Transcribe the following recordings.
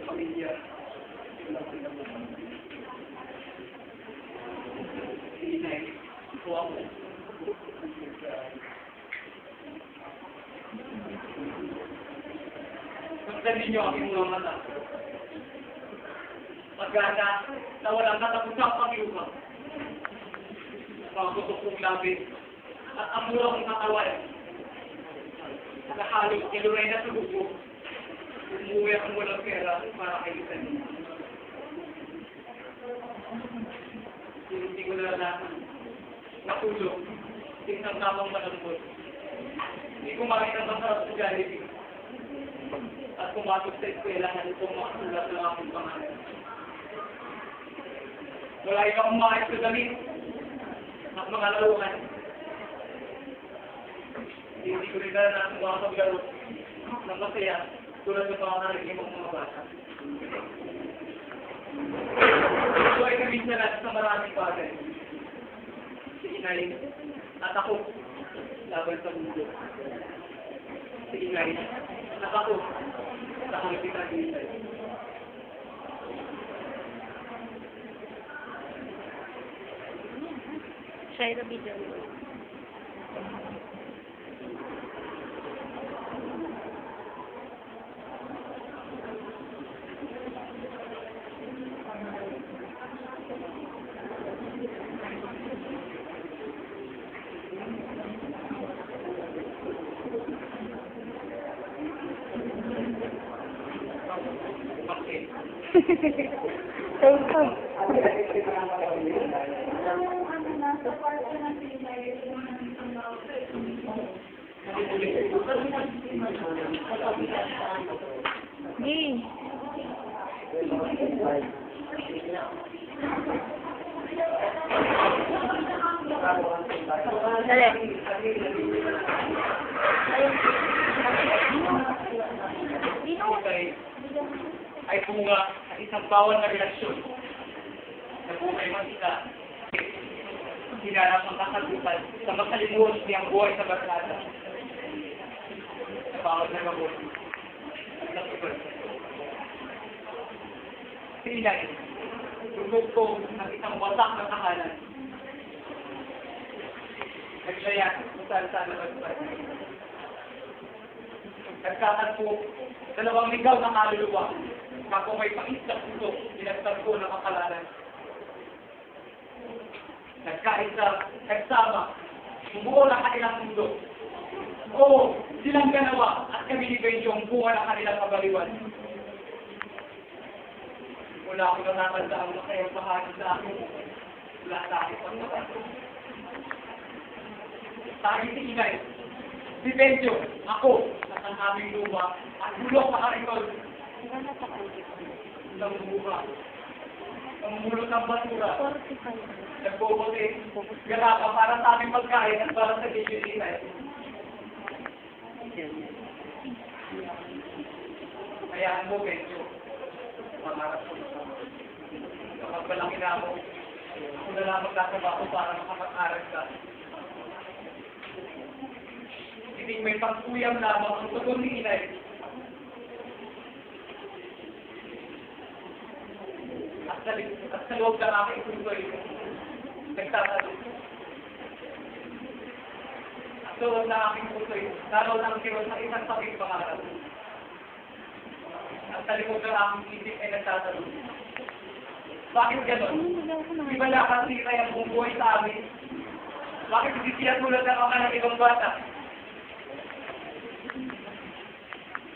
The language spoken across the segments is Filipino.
pamilya. Inay, ito ako. Pagdali niyo aking mga mata. Pagkata na walang katapusang pag-iubang. Mga gutok kong labi at ang mura kong katawan. Nahalog kiluray na sa buko. Umuwi akong walang pera para kay isa niya. Hindi ko na natulog. Tingnan tamang malambot. Hindi ko makita ang masarap sa Jollibee. At pumasok sa eskwelahan itong makasulat ng aking pangalan. Wala akong makait sa damit at mga laruan. Hindi ko rin na mga paglaro ng masaya tulad ng mga narinig mong mga bata. Ito ay kaminsanan sa maraming bagay. Si Inay at ako laban sa mundo. Si Inay at ako sa kalipitan ni Inay. Shaira video. Hey. Dali. Ay bunga ng isang bawal na relasyon na buhay mag-isa. Hinanap ang kasagutan sa makalimuot niyang buhay sa barkada. Sa bawal na gamot at nakipag. Si Inay, tugog ko ng isang wasak na tahanan. Nagsaya kung saan-saan na magpapag. Nagkakatpo, dalawang ligaw na kaluluwa. Kako may pais na puso, pinagtagpo ng makalanan. Nagkaisa, nagsama, bumuo ng kanilang mundo. Oo, silang ganawa at kami ni Benjong bunga ng kanilang kabaliwan. Wala ako nakakanda ang makayang bahagi sa akin. Wala sa akin pang nakakanda. Tayo si Inay, si Benjong, ako, at ang aming luma, at bulok na karikol. Ilang buka. Ang mulot ng basura. Nagbobote. Garapa para sa aming pagkain at para sa disyulitan. Hayaan mo, Benjo. Pangarap ko na. Kapag malaki na ako, ako na lang magkakabaho para makapag-aral ka. Hindi may pagkuyam lamang ang tugon ni Inay. At sa loob ng aking puso'y nagtatanong. At sa loob ng aking puso'y naroon ang kiros ng isang sabing pangarap. At sa likod ng aking isip ay nagtatanong. Bakit gano'n? Di ba nakasira yung buong buhay sa amin? Bakit hindi siya tulad ng mga ng ibang bata?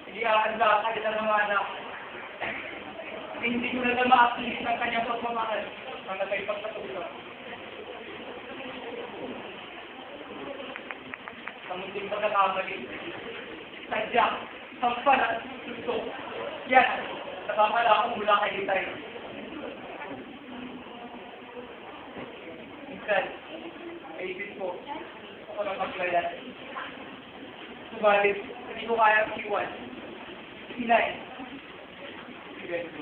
Hindi aanda ka ng mga anak. Hindi ko na ma-appease ng kanyang pagmamahal ang nagpagpatuloy. Sa munting pagkakamali, sadya, sampan at suso. Yan, nakakala akong mula kay Itay. Minsan, naisip ko, ako nang maglayan. Subalit, hindi ko kaya iwan. Inay, si Benjo.